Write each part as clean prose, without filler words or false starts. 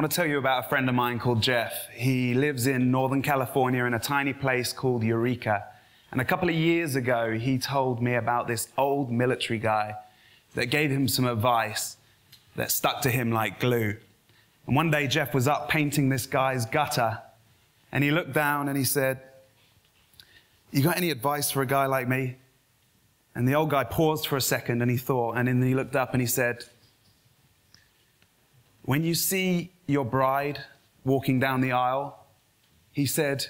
want to tell you about a friend of mine called Jeff. He lives in Northern California in a tiny place called Eureka. And a couple of years ago, he told me about this old military guy that gave him some advice that stuck to him like glue. And one day, Jeff was up painting this guy's gutter, and he looked down and he said, "You got any advice for a guy like me?" And the old guy paused for a second and he thought, and then he looked up and he said, "When you see your bride walking down the aisle," he said,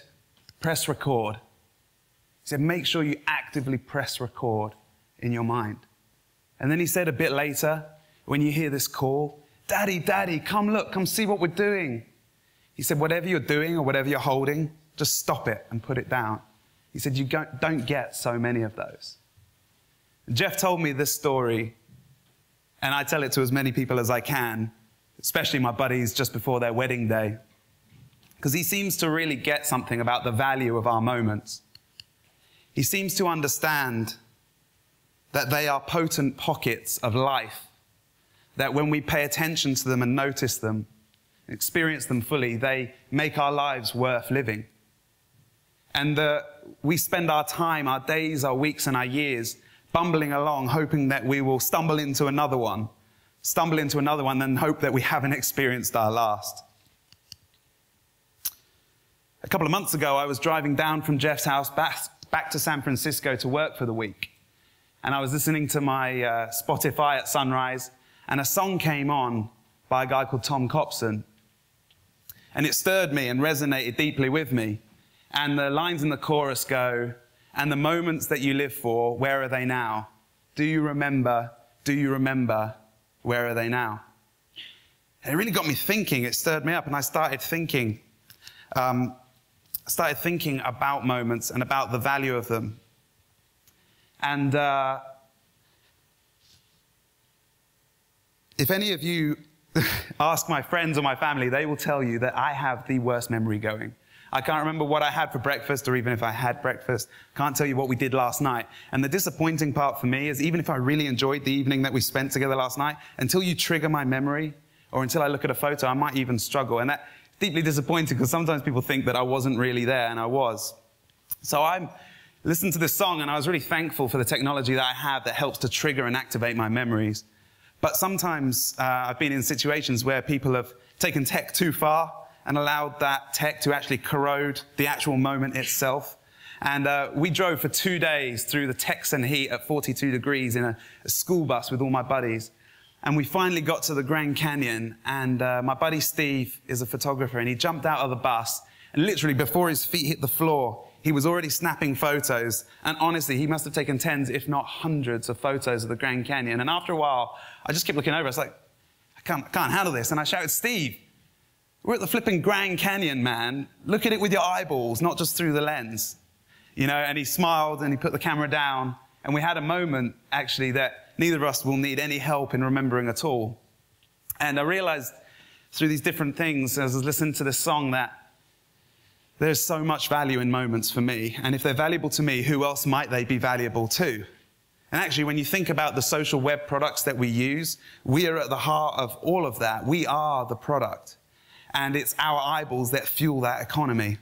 "press record." He said, "Make sure you actively press record in your mind." And then he said a bit later, when you hear this call, "Daddy, Daddy, come look, come see what we're doing." He said, whatever you're doing or whatever you're holding, just stop it and put it down. He said, you don't get so many of those. Jeff told me this story, and I tell it to as many people as I can, especially my buddies just before their wedding day, because he seems to really get something about the value of our moments. He seems to understand that they are potent pockets of life, that when we pay attention to them and notice them, experience them fully, they make our lives worth living. And we spend our time, our days, our weeks, and our years bumbling along, hoping that we will stumble into another one, then hope that we haven't experienced our last. A couple of months ago, I was driving down from Jeff's house back to San Francisco to work for the week. And I was listening to my Spotify at sunrise, and a song came on by a guy called Copson. And it stirred me and resonated deeply with me. And the lines in the chorus go, "And the moments that you live for, where are they now? Do you remember, where are they now?" And it really got me thinking. It stirred me up, and I started thinking about moments and about the value of them. And if any of you ask my friends or my family, they will tell you that I have the worst memory going. I can't remember what I had for breakfast, or even if I had breakfast. Can't tell you what we did last night. And the disappointing part for me is, even if I really enjoyed the evening that we spent together last night, until you trigger my memory, or until I look at a photo, I might even struggle. And that's deeply disappointing, because sometimes people think that I wasn't really there, and I was. So I listened to this song, and I was really thankful for the technology that I have that helps to trigger and activate my memories. But sometimes I've been in situations where people have taken tech too far and allowed that tech to actually corrode the actual moment itself. And we drove for 2 days through the Texan heat at 42 degrees in a school bus with all my buddies. And we finally got to the Grand Canyon, and my buddy Steve is a photographer, and he jumped out of the bus, and literally before his feet hit the floor, he was already snapping photos. And honestly, he must have taken tens, if not hundreds, of photos of the Grand Canyon. And after a while, I just kept looking over. I was like, I can't handle this. And I shouted, "Steve, we're at the flipping Grand Canyon, man. Look at it with your eyeballs, not just through the lens." You know, and he smiled and he put the camera down. And we had a moment, actually, that neither of us will need any help in remembering at all. And I realized through these different things, as I was listening to this song, that there's so much value in moments for me. And if they're valuable to me, who else might they be valuable to? And actually, when you think about the social web products that we use, we are at the heart of all of that. We are the product. And it's our eyeballs that fuel that economy.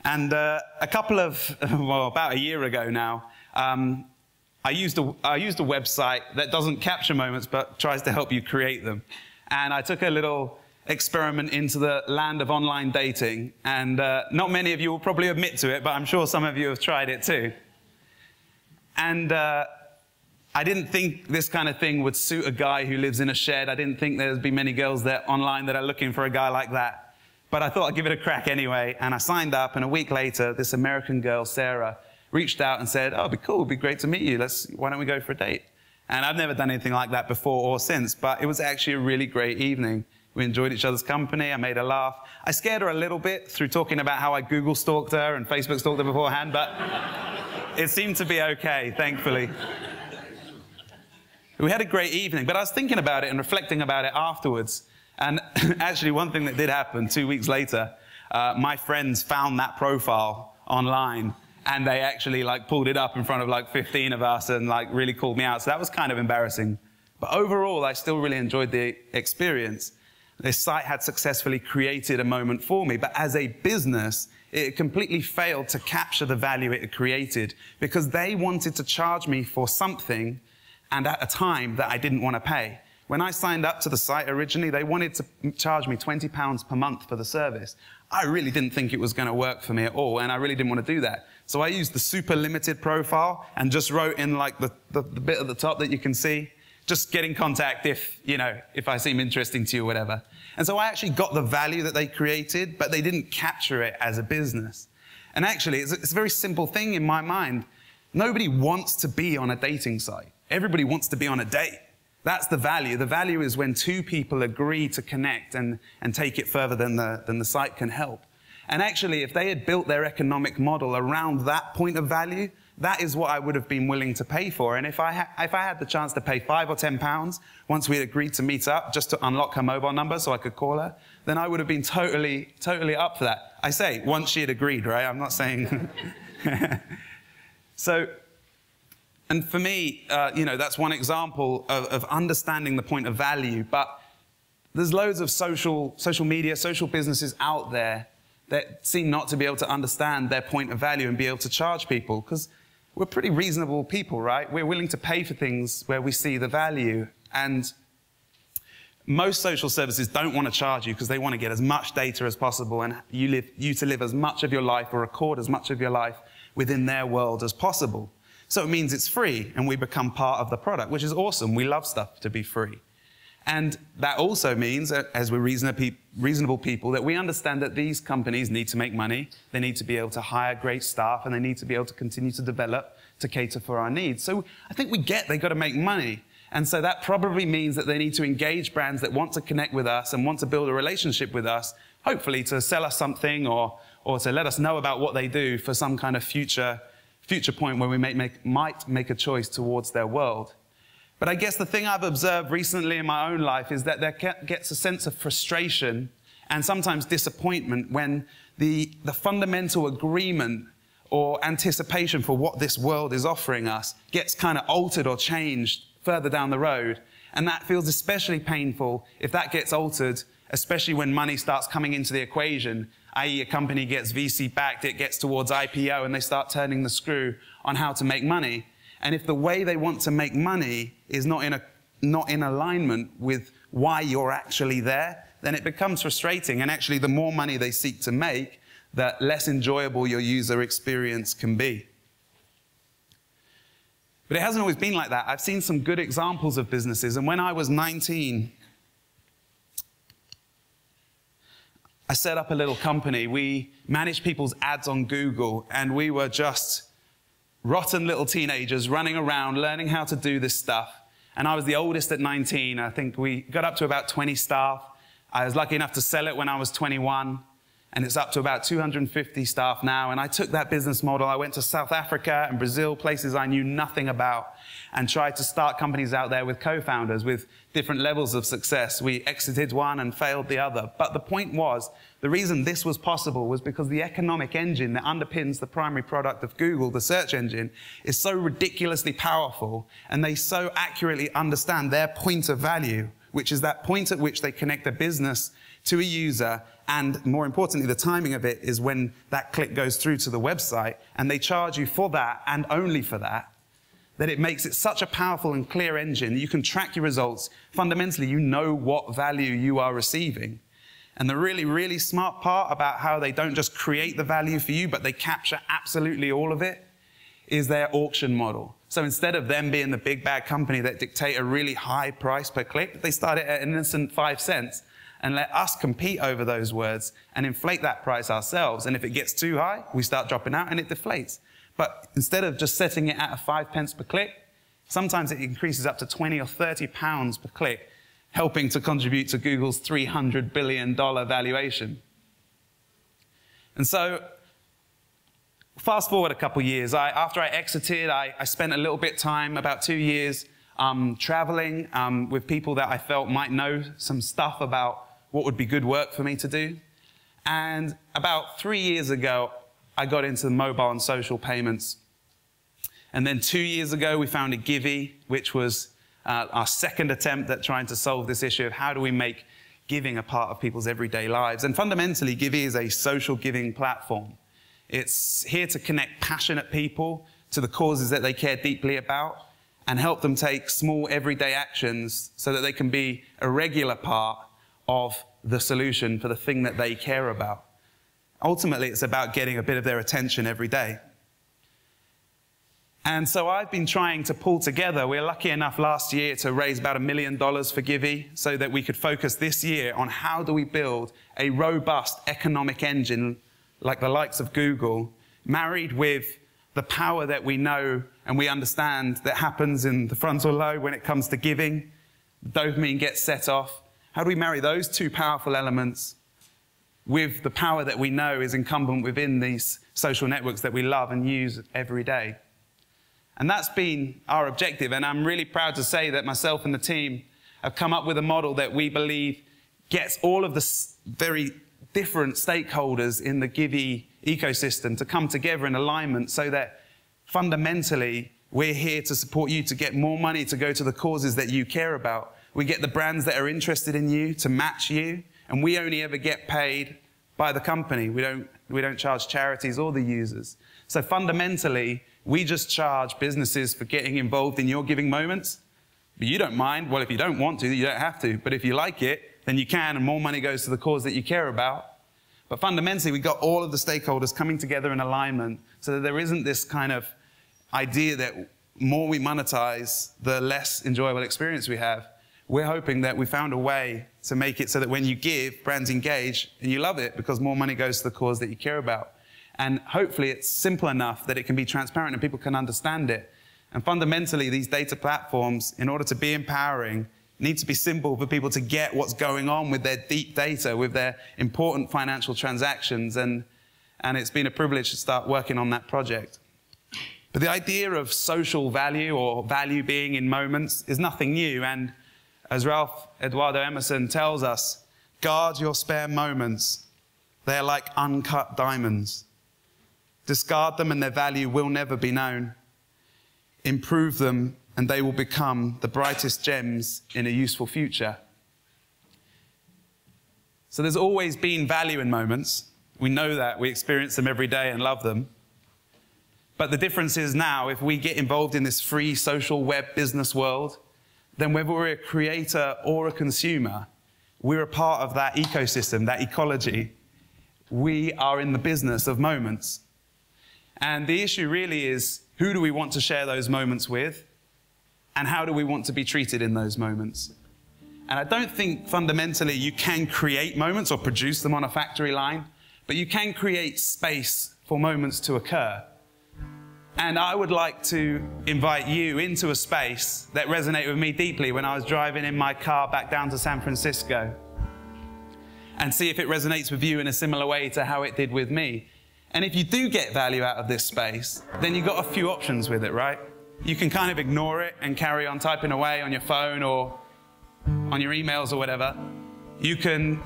And about a year ago now, I used a website that doesn't capture moments, but tries to help you create them. And I took a little experiment into the land of online dating. And not many of you will probably admit to it, but I'm sure some of you have tried it too. And I didn't think this kind of thing would suit a guy who lives in a shed. I didn't think there'd be many girls there online that are looking for a guy like that. But I thought I'd give it a crack anyway. And I signed up, and a week later, this American girl, Sarah, reached out and said, "Oh, it'd be cool, it'd be great to meet you. Why don't we go for a date?" And I've never done anything like that before or since, but it was actually a really great evening. We enjoyed each other's company. I made her laugh. I scared her a little bit through talking about how I Google stalked her and Facebook stalked her beforehand, but it seemed to be okay, thankfully. We had a great evening, but I was thinking about it and reflecting about it afterwards. And actually, one thing that did happen 2 weeks later, my friends found that profile online, and they actually pulled it up in front of 15 of us and really called me out. So that was kind of embarrassing. But overall, I still really enjoyed the experience. This site had successfully created a moment for me, but as a business, it completely failed to capture the value it had created because they wanted to charge me for something and at a time that I didn't want to pay. When I signed up to the site originally, they wanted to charge me £20 per month for the service. I really didn't think it was going to work for me at all, and I really didn't want to do that. So I used the super limited profile and just wrote in like the bit at the top that you can see, just get in contact if I seem interesting to you or whatever. And so I actually got the value that they created, but they didn't capture it as a business. And actually, it's a very simple thing in my mind. Nobody wants to be on a dating site. Everybody wants to be on a date. That's the value. The value is when two people agree to connect and take it further than the site can help. And actually, if they had built their economic model around that point of value, that is what I would have been willing to pay for. And if I had the chance to pay £5 or £10 once we had agreed to meet up just to unlock her mobile number so I could call her, then I would have been totally up for that. I say, once she had agreed, right? I'm not saying... So, and for me, that's one example of understanding the point of value. But there's loads of social media, social businesses out there that seem not to be able to understand their point of value and be able to charge people, because we're pretty reasonable people, right? We're willing to pay for things where we see the value. And most social services don't want to charge you because they want to get as much data as possible and you to live as much of your life or record as much of your life within their world as possible. So it means it's free and we become part of the product, which is awesome. We love stuff to be free. And that also means, as we're reasonable people, that we understand that these companies need to make money, they need to be able to hire great staff, and they need to be able to continue to develop to cater for our needs. So I think we get they've got to make money. And so that probably means that they need to engage brands that want to connect with us and want to build a relationship with us, hopefully to sell us something or to let us know about what they do for some kind of future point where we might make a choice towards their world. But I guess the thing I've observed recently in my own life is that there gets a sense of frustration and sometimes disappointment when the fundamental agreement or anticipation for what this world is offering us gets kind of altered or changed further down the road. And that feels especially painful if that gets altered, especially when money starts coming into the equation, i.e. a company gets VC backed, it gets towards IPO, and they start turning the screw on how to make money. And if the way they want to make money is not in alignment with why you're actually there, then it becomes frustrating. And actually, the more money they seek to make, the less enjoyable your user experience can be. But it hasn't always been like that. I've seen some good examples of businesses. And when I was 19, I set up a little company. We managed people's ads on Google, and we were just rotten little teenagers running around, learning how to do this stuff. And I was the oldest at 19. I think we got up to about 20 staff. I was lucky enough to sell it when I was 21. And it's up to about 250 staff now. And I took that business model. I went to South Africa and Brazil, places I knew nothing about, and tried to start companies out there with co-founders with different levels of success. We exited one and failed the other. But the point was, the reason this was possible was because the economic engine that underpins the primary product of Google, the search engine, is so ridiculously powerful, and they so accurately understand their point of value, which is that point at which they connect a business to a user, and more importantly, the timing of it is when that click goes through to the website, and they charge you for that and only for that, that it makes it such a powerful and clear engine. You can track your results. Fundamentally, you know what value you are receiving. And the really, really smart part about how they don't just create the value for you, but they capture absolutely all of it, is their auction model. So instead of them being the big bad company that dictate a really high price per click, they start it at an innocent 5 cents and let us compete over those words and inflate that price ourselves. And if it gets too high, we start dropping out and it deflates. But instead of just setting it at 5 pence per click, sometimes it increases up to 20 or 30 pounds per click, helping to contribute to Google's $300 billion valuation. And so, fast forward a couple years. After I exited, I spent a little bit of time, about 2 years, traveling with people that I felt might know some stuff about what would be good work for me to do. And about 3 years ago, I got into mobile and social payments. And then 2 years ago, we founded Givey, which was our second attempt at trying to solve this issue of how do we make giving a part of people's everyday lives. And fundamentally, Givey is a social giving platform. It's here to connect passionate people to the causes that they care deeply about and help them take small everyday actions so that they can be a regular part of the solution for the thing that they care about. Ultimately, it's about getting a bit of their attention every day. And so I've been trying to pull together, we're lucky enough last year to raise about $1 million for Givey so that we could focus this year on how do we build a robust economic engine like the likes of Google, married with the power that we know and we understand that happens in the frontal lobe when it comes to giving. Dopamine gets set off. How do we marry those two powerful elements with the power that we know is incumbent within these social networks that we love and use every day? And that's been our objective, and I'm really proud to say that myself and the team have come up with a model that we believe gets all of the very different stakeholders in the Givey ecosystem to come together in alignment so that fundamentally we're here to support you to get more money to go to the causes that you care about. We get the brands that are interested in you to match you, and we only ever get paid by the company. We don't charge charities or the users. So fundamentally, we just charge businesses for getting involved in your giving moments. But you don't mind. Well, if you don't want to, you don't have to. But if you like it, then you can, and more money goes to the cause that you care about. But fundamentally, we got all of the stakeholders coming together in alignment so that there isn't this kind of idea that more we monetize, the less enjoyable experience we have. We're hoping that we found a way to make it so that when you give, brands engage, and you love it because more money goes to the cause that you care about. And hopefully it's simple enough that it can be transparent and people can understand it. And fundamentally, these data platforms, in order to be empowering, need to be simple for people to get what's going on with their deep data, with their important financial transactions. And it's been a privilege to start working on that project. But the idea of social value or value being in moments is nothing new. And as Ralph Eduardo Emerson tells us, guard your spare moments. They are like uncut diamonds. Discard them and their value will never be known. Improve them and they will become the brightest gems in a useful future. So there's always been value in moments. We know that. We experience them every day and love them. But the difference is now, if we get involved in this free social web business world, then whether we're a creator or a consumer, we're a part of that ecosystem, that ecology. We are in the business of moments. And the issue really is, who do we want to share those moments with? And how do we want to be treated in those moments? And I don't think fundamentally you can create moments or produce them on a factory line, but you can create space for moments to occur. And I would like to invite you into a space that resonated with me deeply when I was driving in my car back down to San Francisco, and see if it resonates with you in a similar way to how it did with me. And if you do get value out of this space, then you've got a few options with it, right? You can kind of ignore it and carry on typing away on your phone or on your emails or whatever. You can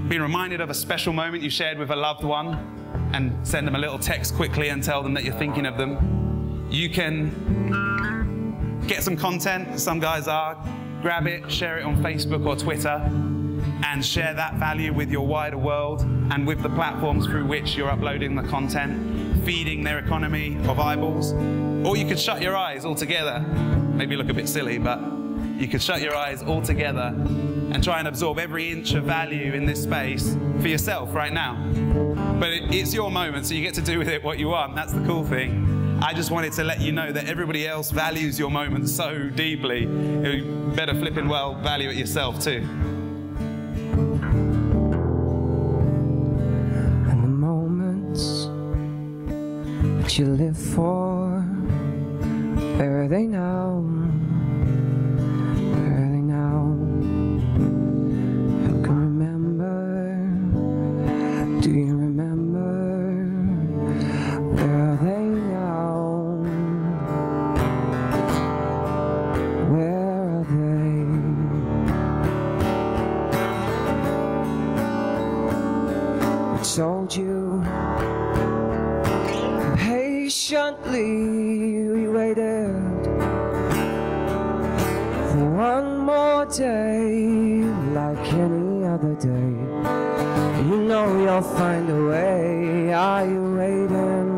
be reminded of a special moment you shared with a loved one and send them a little text quickly and tell them that you're thinking of them. You can get some content, some guys are, grab it, share it on Facebook or Twitter, and share that value with your wider world and with the platforms through which you're uploading the content, feeding their economy of eyeballs. Or you could shut your eyes altogether. Maybe look a bit silly, but you could shut your eyes altogether and try and absorb every inch of value in this space for yourself right now. But it's your moment, so you get to do with it what you want. That's the cool thing. I just wanted to let you know that everybody else values your moment so deeply. You better flipping well value it yourself too. That you live for, where are they now? Where are they now? Who can remember? Do you remember? Where are they now? Where are they? I told you patiently we waited for one more day like any day. You know you'll find a way. Are you waiting?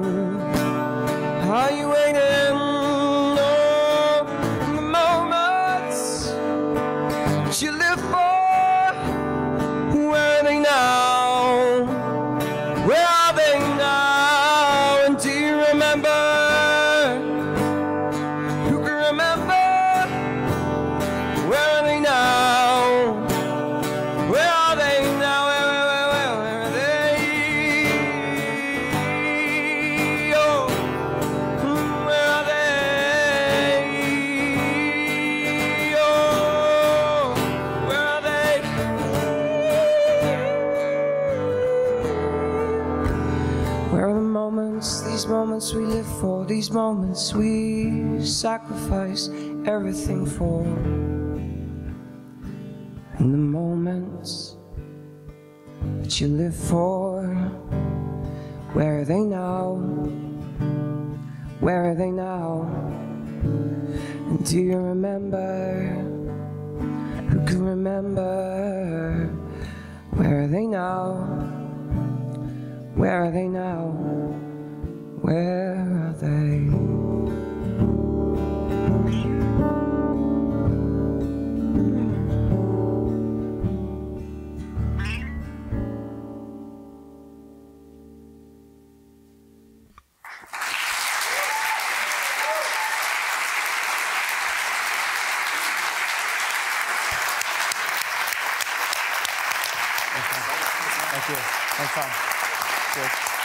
Are you waiting? Oh, the moments that you live for, where are they now? Where are they now? And do you remember? Who can remember? Where are they now? Where are they now? Where are they? Oh, where are they? Oh, where are they? Where are the moments, these moments we live for, these moments we sacrifice everything for? And the moments that you live for, where are they now? Where are they now? And do you remember? Who can remember? Where are they now? Where are they now? Where are they? Thank you. Thanks, Tom. Cheers.